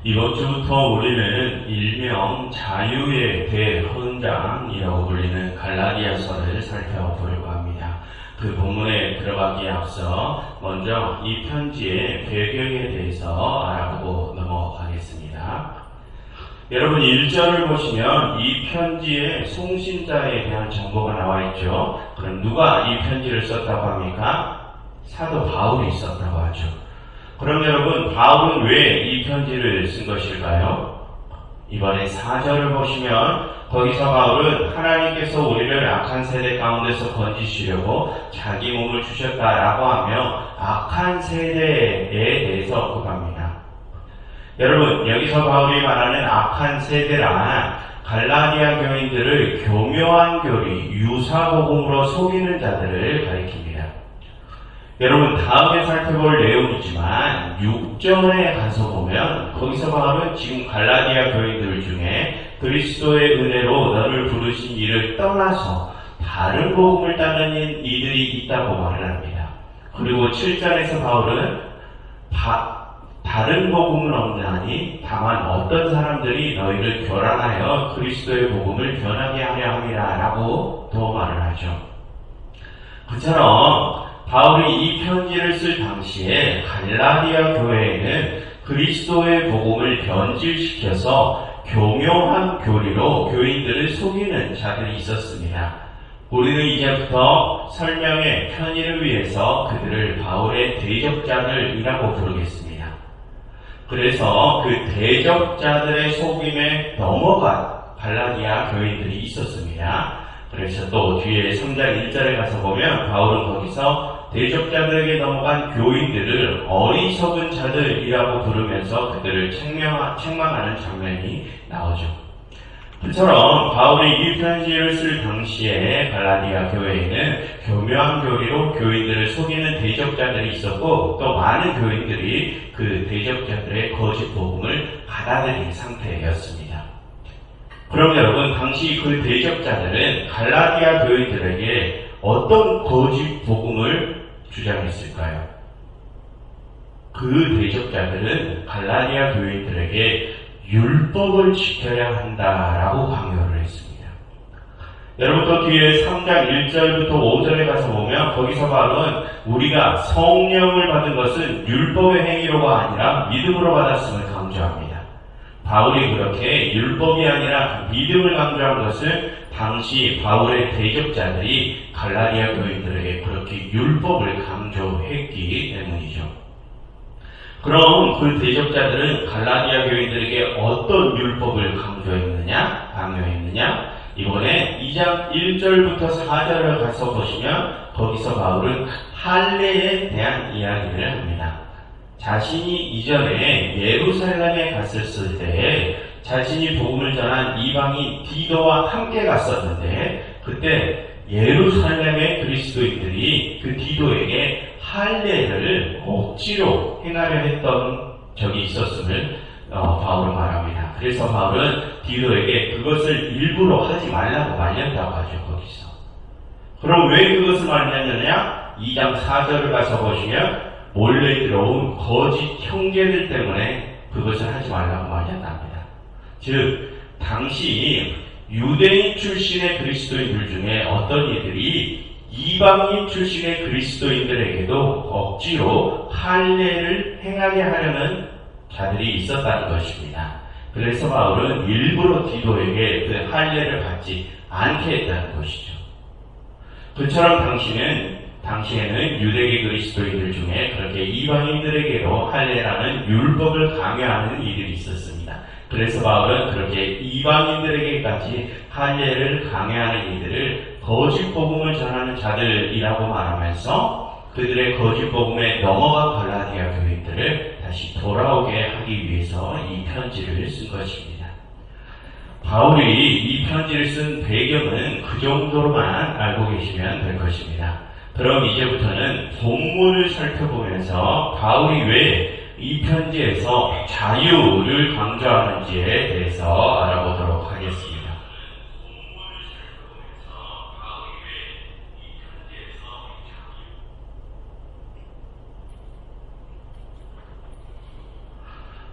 이번 주부터 우리는 일명 자유의 대헌장이라고 불리는 갈라디아서를 살펴보려고 합니다. 그 본문에 들어가기에 앞서 먼저 이 편지의 배경에 대해서 알아보고 넘어가겠습니다. 여러분 1절을 보시면 이 편지의 송신자에 대한 정보가 나와 있죠. 그럼 누가 이 편지를 썼다고 합니까? 사도 바울이 썼다고 하죠. 그럼 여러분 바울은 왜 이 편지를 쓴 것일까요? 이번에 4절을 보시면 거기서 바울은 하나님께서 우리를 악한 세대 가운데서 건지시려고 자기 몸을 주셨다라고 하며 악한 세대에 대해서 언급합니다. 여러분 여기서 바울이 말하는 악한 세대란 갈라디아 교인들을 교묘한 교리, 유사복음으로 속이는 자들을 가리킵니다. 여러분 다음에 살펴볼 내용이지만 6절에 가서 보면 거기서 바울은 지금 갈라디아 교인들 중에 그리스도의 은혜로 너를 부르신 이를 떠나서 다른 복음을 따르는 이들이 있다고 말을 합니다. 그리고 7절에서 바울은 다른 복음은 없나니 다만 어떤 사람들이 너희를 교란하여 그리스도의 복음을 변하게 하려 함이라 라고 더 말을 하죠. 그처럼 바울이 이 편지를 쓸 당시에 갈라디아 교회에는 그리스도의 복음을 변질시켜서 교묘한 교리로 교인들을 속이는 자들이 있었습니다. 우리는 이제부터 설명의 편의를 위해서 그들을 바울의 대적자들이라고 부르겠습니다. 그래서 그 대적자들의 속임에 넘어간 갈라디아 교인들이 있었습니다. 그래서 또 뒤에 3장 1절에 가서 보면 바울은 거기서 대적자들에게 넘어간 교인들을 어리석은 자들이라고 부르면서 그들을 책망하는 장면이 나오죠. 그처럼 바울이 이 편지를 쓸 당시에 갈라디아 교회에는 교묘한 교리로 교인들을 속이는 대적자들이 있었고 또 많은 교인들이 그 대적자들의 거짓 복음을 받아들인 상태였습니다. 그럼 여러분 당시 그 대적자들은 갈라디아 교인들에게 어떤 거짓 복음을 주장했을까요? 그 대적자들은 갈라디아 교인들에게 율법을 지켜야 한다라고 강요를 했습니다. 여러분 또 뒤에 3장 1절부터 5절에 가서 보면 거기서 바울은 우리가 성령을 받은 것은 율법의 행위로가 아니라 믿음으로 받았음을 강조합니다. 바울이 그렇게 율법이 아니라 믿음을 강조한 것은 당시 바울의 대적자들이 갈라디아 교인들에게 그렇게 율법을 강조했기 때문이죠. 그럼 그 대적자들은 갈라디아 교인들에게 어떤 율법을 강요했느냐? 이번에 2장 1절부터 4절을 가서 보시면 거기서 바울은 할례에 대한 이야기를 합니다. 자신이 이전에 예루살렘에 갔었을 때 자신이 복음을 전한 이방인 디도와 함께 갔었는데 그때 예루살렘의 그리스도인들이 그 디도에게 할례를 억지로 행하려 했던 적이 있었음을 바울은 말합니다. 그래서 바울은 디도에게 그것을 일부러 하지 말라고 말렸다고 하죠. 거기서. 그럼 왜 그것을 말렸느냐? 2장 4절을 가서 보시면 몰래 들어온 거짓 형제들 때문에 그것을 하지 말라고 말렸답니다. 즉 당시 유대인 출신의 그리스도인들 중에 어떤 이들이 이방인 출신의 그리스도인들에게도 억지로 할례를 행하게 하려는 자들이 있었다는 것입니다. 그래서 바울은 일부러 디도에게 그 할례를 받지 않게 했다는 것이죠. 그처럼 당시에는 유대계 그리스도인들 중에 그렇게 이방인들에게도 할례라는 율법을 강요하는 이들이 있었습니다. 그래서 바울은 그렇게 이방인들에게까지 할례를 강요하는 이들을 거짓 복음을 전하는 자들이라고 말하면서 그들의 거짓 복음에 넘어간 갈라디아 교인들을 다시 돌아오게 하기 위해서 이 편지를 쓴 것입니다. 바울이 이 편지를 쓴 배경은 그 정도로만 알고 계시면 될 것입니다. 그럼 이제부터는 본문을 살펴보면서 바울이 왜 이 편지에서 자유를 강조하는지에 대해서 알아보도록 하겠습니다.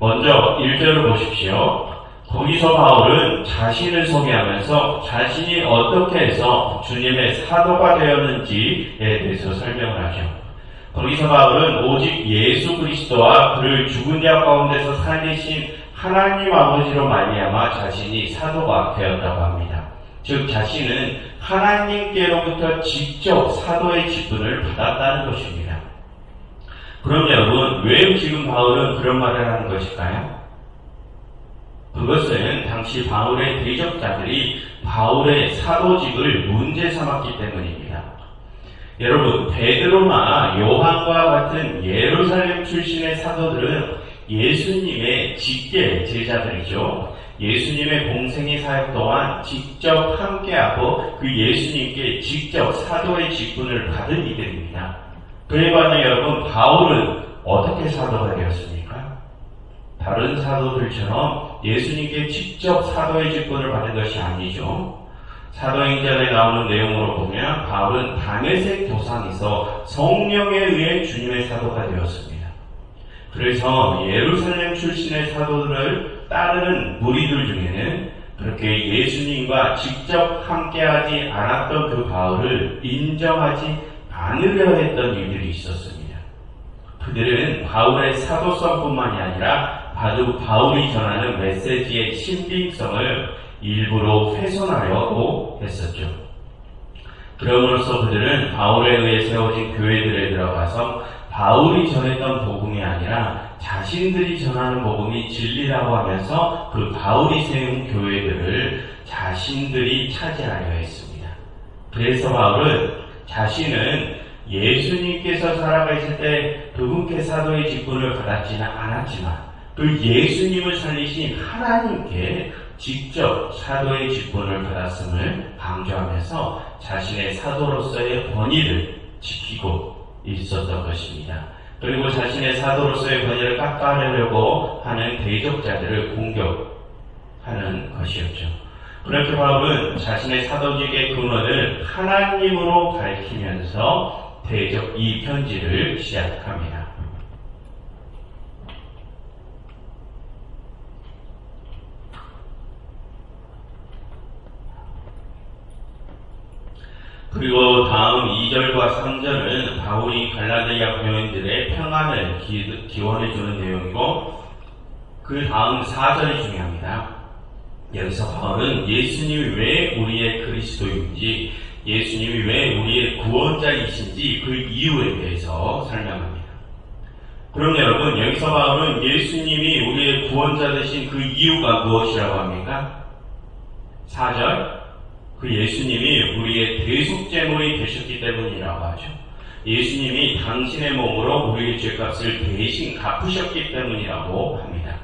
먼저 1절을 보십시오. 거기서 바울은 자신을 소개하면서 자신이 어떻게 해서 주님의 사도가 되었는지에 대해서 설명을 하죠. 거기서 바울은 오직 예수 그리스도와 그를 죽은 자 가운데서 살리신 하나님 아버지로 말미암아 자신이 사도가 되었다고 합니다. 즉 자신은 하나님께로부터 직접 사도의 직분을 받았다는 것입니다. 그럼 여러분, 왜 지금 바울은 그런 말을 하는 것일까요? 그것은 당시 바울의 대적자들이 바울의 사도직을 문제 삼았기 때문입니다. 여러분, 베드로나 요한과 같은 예루살렘 출신의 사도들은 예수님의 직계 제자들이죠. 예수님의 공생의 사역 동안 직접 함께하고 그 예수님께 직접 사도의 직분을 받은 이들입니다. 그에 반해 여러분, 바울은 어떻게 사도가 되었습니까? 다른 사도들처럼 예수님께 직접 사도의 직분을 받은 것이 아니죠. 사도행전에 나오는 내용으로 보면 바울은 다메섹 도상에서 성령에 의해 주님의 사도가 되었습니다. 그래서 예루살렘 출신의 사도들을 따르는 무리들 중에는 그렇게 예수님과 직접 함께하지 않았던 그 바울을 인정하지 않으려 했던 이들이 있었습니다. 그들은 바울의 사도성뿐만이 아니라 바울이 전하는 메시지의 신빙성을 일부러 훼손하려고 했었죠. 그럼으로써 그들은 바울에 의해 세워진 교회들에 들어가서 바울이 전했던 복음이 아니라 자신들이 전하는 복음이 진리라고 하면서 그 바울이 세운 교회들을 자신들이 차지하려 했습니다. 그래서 바울은 자신은 예수님께서 살아계실 때 그분께 사도의 직분을 받았지는 않았지만 그 예수님을 살리신 하나님께 직접 사도의 직분을 받았음을 강조하면서 자신의 사도로서의 권위를 지키고 있었던 것입니다. 그리고 자신의 사도로서의 권위를 깎아내려고 하는 대적자들을 공격하는 것이었죠. 그렇게 바울은 자신의 사도직의 근원을 하나님으로 밝히면서 대적 이 편지를 시작합니다. 그리고 다음 2절과 3절은 바울이 갈라디아 교인들의 평안을 기원해주는 내용이고 그 다음 4절이 중요합니다. 여기서 바울은 예수님이 왜 우리의 그리스도인지, 예수님이 왜 우리의 구원자이신지 그 이유에 대해서 설명합니다. 그럼 여러분, 여기서 바울은 예수님이 우리의 구원자 되신 그 이유가 무엇이라고 합니까? 4절, 그 예수님이 우리의 대속제물이 되셨기 때문이라고 하죠. 예수님이 당신의 몸으로 우리의 죄값을 대신 갚으셨기 때문이라고 합니다.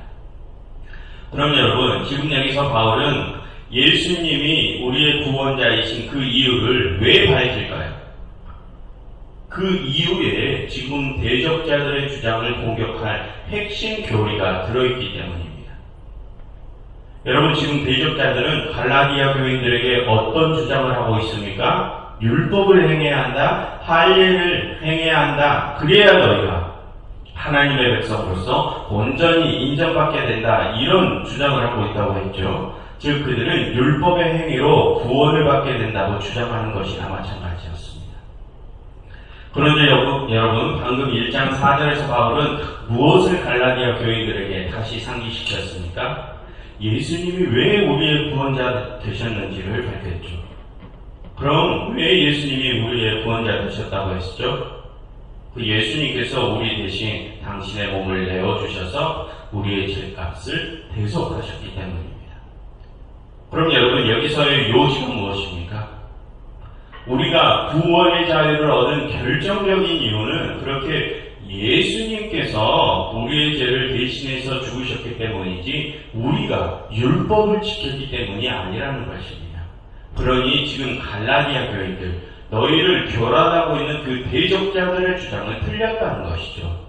그럼 여러분, 지금 여기서 바울은 예수님이 우리의 구원자이신 그 이유를 왜 밝힐까요? 그 이유에 지금 대적자들의 주장을 공격할 핵심 교리가 들어있기 때문입니다. 여러분, 지금 대적자들은 갈라디아 교인들에게 어떤 주장을 하고 있습니까? 율법을 행해야 한다, 할례를 행해야 한다, 그래야 너희가 하나님의 백성으로서 온전히 인정받게 된다, 이런 주장을 하고 있다고 했죠. 즉 그들은 율법의 행위로 구원을 받게 된다고 주장하는 것이나 마찬가지였습니다. 그런데 여러분, 방금 1장 4절에서 바울은 무엇을 갈라디아 교인들에게 다시 상기시켰습니까? 예수님이 왜 우리의 구원자 되셨는지를 밝혔죠. 그럼 왜 예수님이 우리의 구원자 되셨다고 했죠? 그 예수님께서 우리 대신 당신의 몸을 내어주셔서 우리의 죄값을 대속하셨기 때문입니다. 그럼 여러분, 여기서의 요지는 무엇입니까? 우리가 구원의 자유를 얻은 결정적인 이유는 그렇게 예수님께서 우리의 죄를 대신해서 죽으셨기 때문이지 우리가 율법을 지켰기 때문이 아니라는 것입니다. 그러니 지금 갈라디아 교인들, 너희를 교란하고 있는 그 대적자들의 주장은 틀렸다는 것이죠.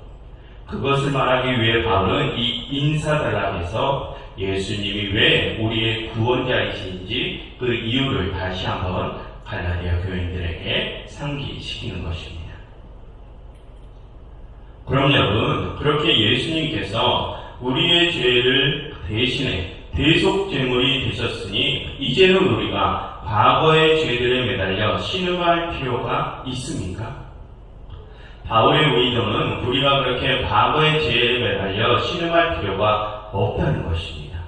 그것을 말하기 위해 바울은 이 인사달락에서 예수님이 왜 우리의 구원자이신지 그 이유를 다시 한번 갈라디아 교인들에게 상기시키는 것입니다. 그럼 여러분, 그렇게 예수님께서 우리의 죄를 대신해 대속제물이 되셨으니 이제는 우리가 과거의 죄들에 매달려 신음할 필요가 있습니까? 바울의 의도는 우리가 그렇게 과거의 죄에 매달려 신음할 필요가 없다는 것입니다.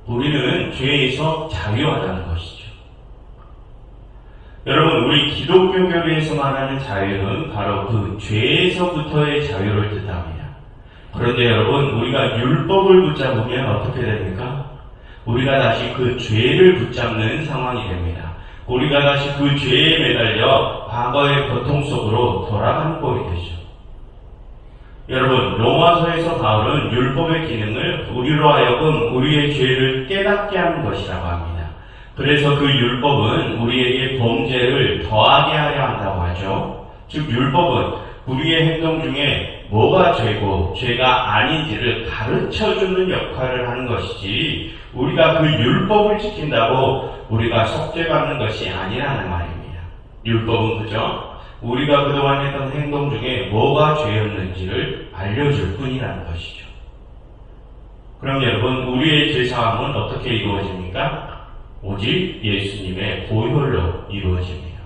우리는 죄에서 자유하다는 것이죠. 여러분, 우리 기독교 교리에서 말하는 자유는 바로 그 죄에서부터의 자유를 뜻합니다. 그런데 여러분, 우리가 율법을 붙잡으면 어떻게 됩니까? 우리가 다시 그 죄를 붙잡는 상황이 됩니다. 우리가 다시 그 죄에 매달려 과거의 고통 속으로 돌아가는 꼴이 되죠. 여러분, 로마서에서 바울은 율법의 기능을 우리로 하여금 우리의 죄를 깨닫게 하는 것이라고 합니다. 그래서 그 율법은 우리에게 범죄를 더하게 하려 한다고 하죠. 즉, 율법은 우리의 행동 중에 뭐가 죄고 죄가 아닌지를 가르쳐주는 역할을 하는 것이지, 우리가 그 율법을 지킨다고 우리가 속죄받는 것이 아니라는 말입니다. 율법은 그저 우리가 그동안 했던 행동 중에 뭐가 죄였는지를 알려줄 뿐이라는 것이죠. 그럼 여러분, 우리의 죄사함은 어떻게 이루어집니까? 오직 예수님의 보혈로 이루어집니다.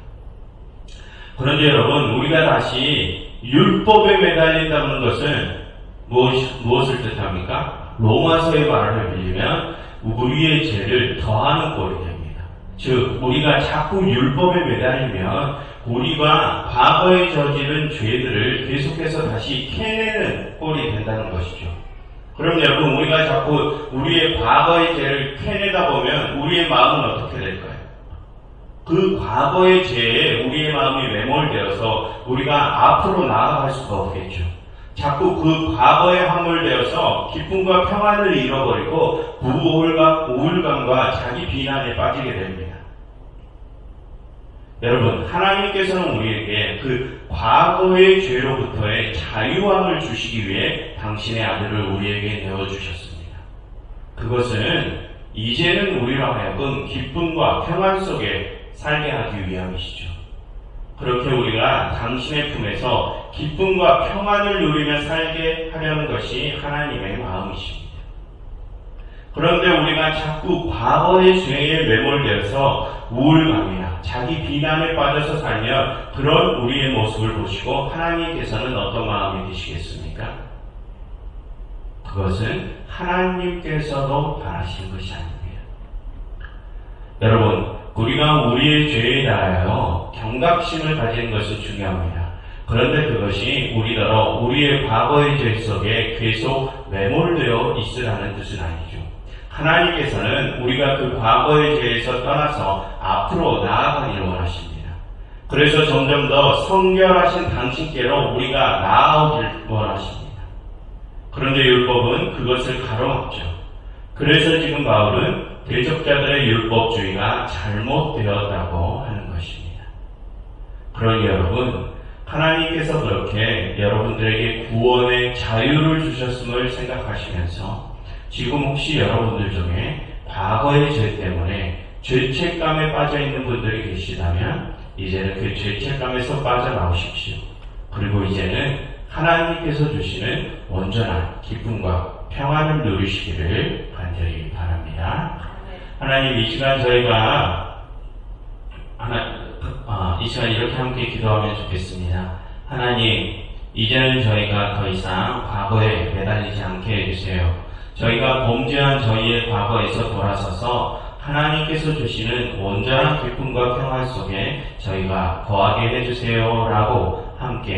그런데 여러분, 우리가 다시 율법에 매달린다는 것은 무엇을 뜻합니까? 로마서의 말을 빌리면 우리의 죄를 더하는 꼴이 됩니다. 즉, 우리가 자꾸 율법에 매달리면 우리가 과거에 저지른 죄들을 계속해서 다시 캐내는 꼴이 된다는 것이죠. 그럼 여러분, 우리가 자꾸 우리의 과거의 죄를 캐내다 보면 우리의 마음은 어떻게 될까요? 그 과거의 죄에 우리의 마음이 매몰되어서 우리가 앞으로 나아갈 수가 없겠죠. 자꾸 그 과거에 함몰되어서 기쁨과 평안을 잃어버리고 우울감과 자기 비난에 빠지게 됩니다. 여러분, 하나님께서는 우리에게 그 과거의 죄로부터의 자유함을 주시기 위해 당신의 아들을 우리에게 내어주셨습니다. 그것은 이제는 우리로 하여금 기쁨과 평안 속에 살게 하기 위함이시죠. 그렇게 우리가 당신의 품에서 기쁨과 평안을 누리며 살게 하려는 것이 하나님의 마음이십니다. 그런데 우리가 자꾸 과거의 죄에 매몰되어서 우울감이나 자기 비난에 빠져서 살면 그런 우리의 모습을 보시고 하나님께서는 어떤 마음이 드시겠습니까? 그것은 하나님께서도 바라시는 것이 아닙니다. 여러분, 우리가 우리의 죄에 대하여 경각심을 가지는 것은 중요합니다. 그런데 그것이 우리더러 우리의 과거의 죄 속에 계속 매몰되어 있으라는 뜻은 아니죠. 하나님께서는 우리가 그 과거의 죄에서 떠나서 앞으로 나아가기를 원하십니다. 그래서 점점 더 성결하신 당신께로 우리가 나아오길 원하십니다. 그런데 율법은 그것을 가로막죠. 그래서 지금 바울은 대적자들의 율법주의가 잘못되었다고 하는 것입니다. 그러니 여러분, 하나님께서 그렇게 여러분들에게 구원의 자유를 주셨음을 생각하시면서 지금 혹시 여러분들 중에 과거의 죄 때문에 죄책감에 빠져있는 분들이 계시다면 이제는 그 죄책감에서 빠져나오십시오. 그리고 이제는 하나님께서 주시는 온전한 기쁨과 평안을 누리시기를 간절히 바랍니다. 하나님, 이 시간 저희가 이 시간 이렇게 함께 기도하면 좋겠습니다. 하나님, 이제는 저희가 더 이상 과거에 매달리지 않게 해주세요. 저희가 범죄한 저희의 과거에서 돌아서서 하나님께서 주시는 온전한 기쁨과 평안 속에 저희가 거하게 해주세요 라고 함께